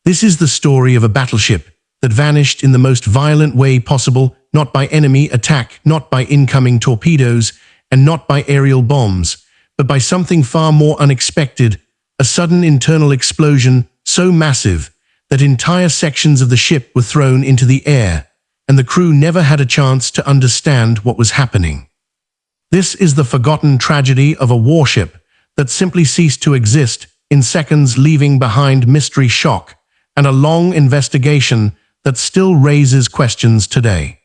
This is the story of a battleship that vanished in the most violent way possible, not by enemy attack, not by incoming torpedoes, and not by aerial bombs, but by something far more unexpected, a sudden internal explosion so massive that entire sections of the ship were thrown into the air, and the crew never had a chance to understand what was happening. This is the forgotten tragedy of a warship that simply ceased to exist in seconds, leaving behind mystery, shock, and a long investigation that still raises questions today.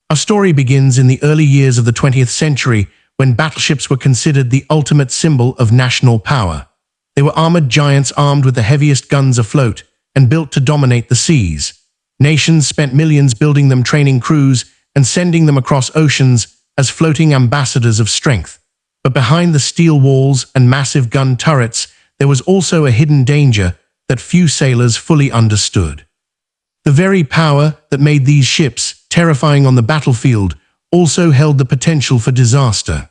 Our story begins in the early years of the 20th century, when battleships were considered the ultimate symbol of national power. They were armored giants armed with the heaviest guns afloat and built to dominate the seas. Nations spent millions building them, training crews, and sending them across oceans as floating ambassadors of strength. But behind the steel walls and massive gun turrets, there was also a hidden danger that few sailors fully understood. The very power that made these ships terrifying on the battlefield also held the potential for disaster.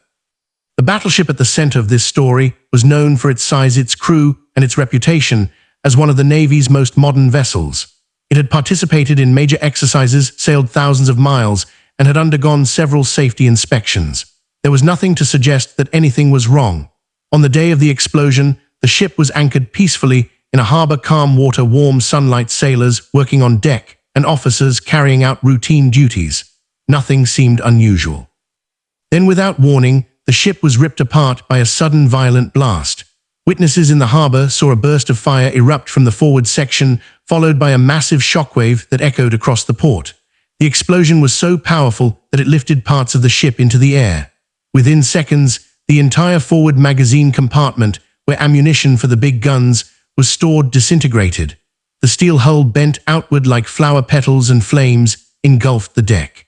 The battleship at the center of this story was known for its size, its crew, and its reputation as one of the Navy's most modern vessels. It had participated in major exercises, sailed thousands of miles, and had undergone several safety inspections. There was nothing to suggest that anything was wrong. On the day of the explosion, the ship was anchored peacefully in a harbor, calm water, warm sunlight, sailors working on deck, and officers carrying out routine duties. Nothing seemed unusual. Then, without warning, the ship was ripped apart by a sudden violent blast. Witnesses in the harbor saw a burst of fire erupt from the forward section, followed by a massive shockwave that echoed across the port. The explosion was so powerful that it lifted parts of the ship into the air. Within seconds, the entire forward magazine compartment, where ammunition for the big guns was stored, disintegrated. The steel hull bent outward like flower petals, and flames engulfed the deck.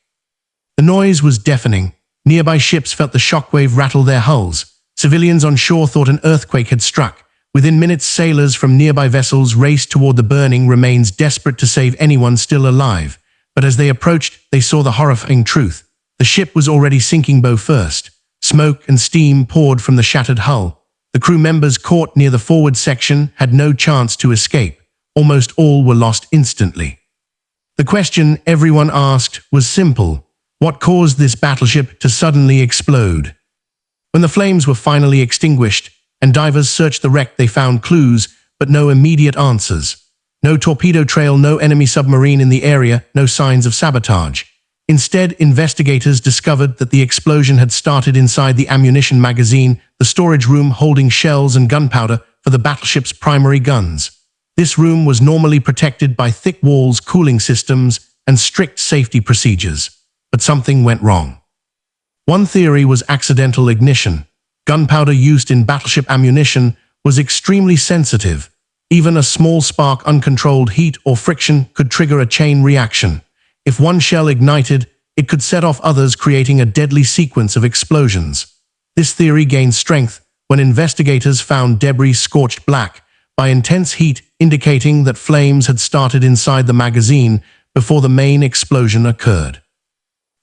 The noise was deafening. Nearby ships felt the shockwave rattle their hulls. Civilians on shore thought an earthquake had struck. Within minutes, sailors from nearby vessels raced toward the burning remains, desperate to save anyone still alive. But as they approached, they saw the horrifying truth. The ship was already sinking bow first. Smoke and steam poured from the shattered hull. The crew members caught near the forward section had no chance to escape. Almost all were lost instantly. The question everyone asked was simple: what caused this battleship to suddenly explode? When the flames were finally extinguished and divers searched the wreck, they found clues, but no immediate answers. No torpedo trail, no enemy submarine in the area, no signs of sabotage. Instead, investigators discovered that the explosion had started inside the ammunition magazine, the storage room holding shells and gunpowder for the battleship's primary guns. This room was normally protected by thick walls, cooling systems, and strict safety procedures. But something went wrong. One theory was accidental ignition. Gunpowder used in battleship ammunition was extremely sensitive. Even a small spark, uncontrolled heat or friction, could trigger a chain reaction. If one shell ignited, it could set off others, creating a deadly sequence of explosions. This theory gained strength when investigators found debris scorched black by intense heat, indicating that flames had started inside the magazine before the main explosion occurred.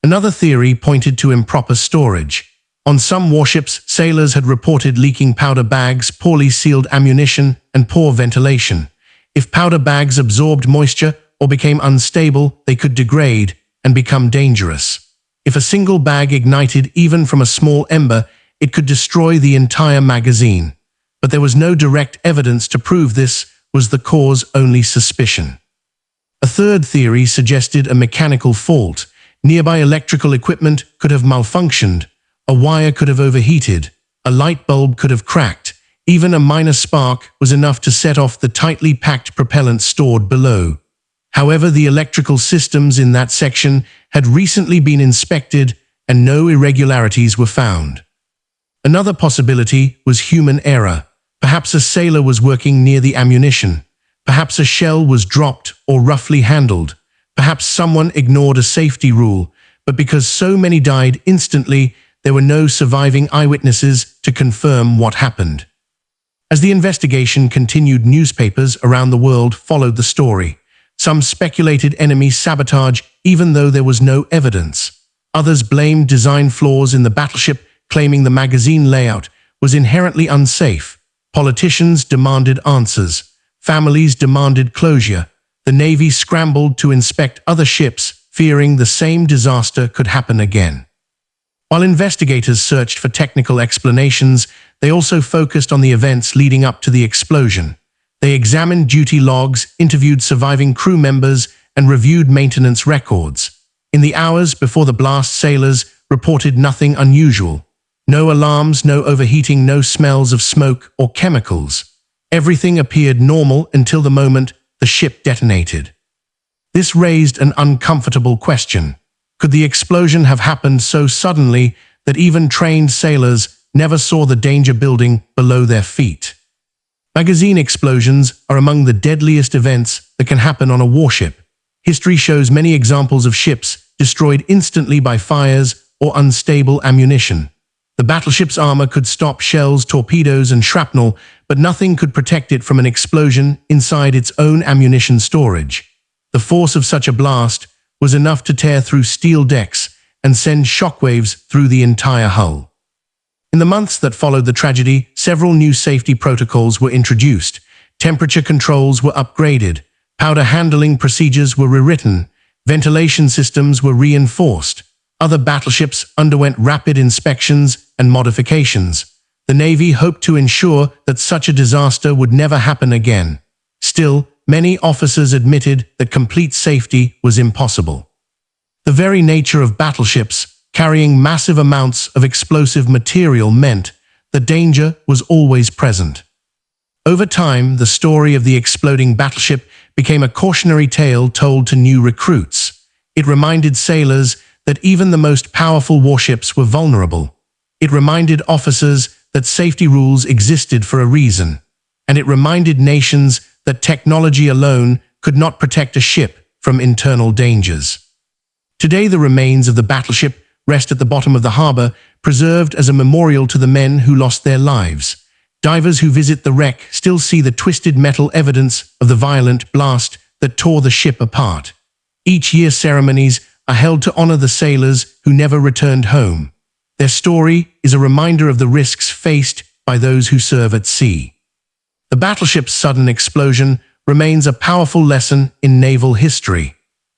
Another theory pointed to improper storage. On some warships, sailors had reported leaking powder bags, poorly sealed ammunition, and poor ventilation. If powder bags absorbed moisture or became unstable, they could degrade and become dangerous. If a single bag ignited, even from a small ember, it could destroy the entire magazine. But there was no direct evidence to prove this was the cause, only suspicion. A third theory suggested a mechanical fault. Nearby electrical equipment could have malfunctioned. A wire could have overheated. A light bulb could have cracked. Even a minor spark was enough to set off the tightly packed propellant stored below. However, the electrical systems in that section had recently been inspected and no irregularities were found. Another possibility was human error. Perhaps a sailor was working near the ammunition. Perhaps a shell was dropped or roughly handled. Perhaps someone ignored a safety rule, but because so many died instantly, there were no surviving eyewitnesses to confirm what happened. As the investigation continued, newspapers around the world followed the story. Some speculated enemy sabotage, even though there was no evidence. Others blamed design flaws in the battleship, claiming the magazine layout was inherently unsafe. Politicians demanded answers. families demanded closure. The Navy scrambled to inspect other ships, fearing the same disaster could happen again. While investigators searched for technical explanations, they also focused on the events leading up to the explosion. They examined duty logs, interviewed surviving crew members, and reviewed maintenance records. In the hours before the blast, sailors reported nothing unusual. No alarms, no overheating, no smells of smoke or chemicals. Everything appeared normal until the moment the ship detonated. This raised an uncomfortable question. Could the explosion have happened so suddenly that even trained sailors never saw the danger building below their feet? Magazine explosions are among the deadliest events that can happen on a warship. History shows many examples of ships destroyed instantly by fires or unstable ammunition. The battleship's armor could stop shells, torpedoes, and shrapnel, but nothing could protect it from an explosion inside its own ammunition storage. The force of such a blast was enough to tear through steel decks and send shockwaves through the entire hull. In the months that followed the tragedy, several new safety protocols were introduced. Temperature controls were upgraded, powder handling procedures were rewritten, ventilation systems were reinforced. Other battleships underwent rapid inspections and modifications. The Navy hoped to ensure that such a disaster would never happen again. Still, many officers admitted that complete safety was impossible. The very nature of battleships carrying massive amounts of explosive material meant that danger was always present. Over time, the story of the exploding battleship became a cautionary tale told to new recruits. It reminded sailors that even the most powerful warships were vulnerable. It reminded officers that safety rules existed for a reason. And it reminded nations that technology alone could not protect a ship from internal dangers. Today, the remains of the battleship rest at the bottom of the harbor, preserved as a memorial to the men who lost their lives. Divers who visit the wreck still see the twisted metal evidence of the violent blast that tore the ship apart. Each year, ceremonies are held to honor the sailors who never returned home. Their story is a reminder of the risks faced by those who serve at sea. The battleship's sudden explosion remains a powerful lesson in naval history.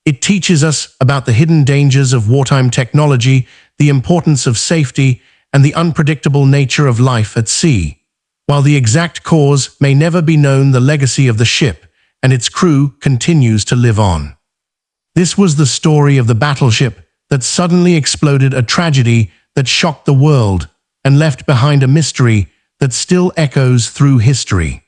It teaches us about the hidden dangers of wartime technology, the importance of safety, and the unpredictable nature of life at sea. While the exact cause may never be known, the legacy of the ship and its crew continues to live on. This was the story of the battleship that suddenly exploded, a tragedy that shocked the world and left behind a mystery that still echoes through history.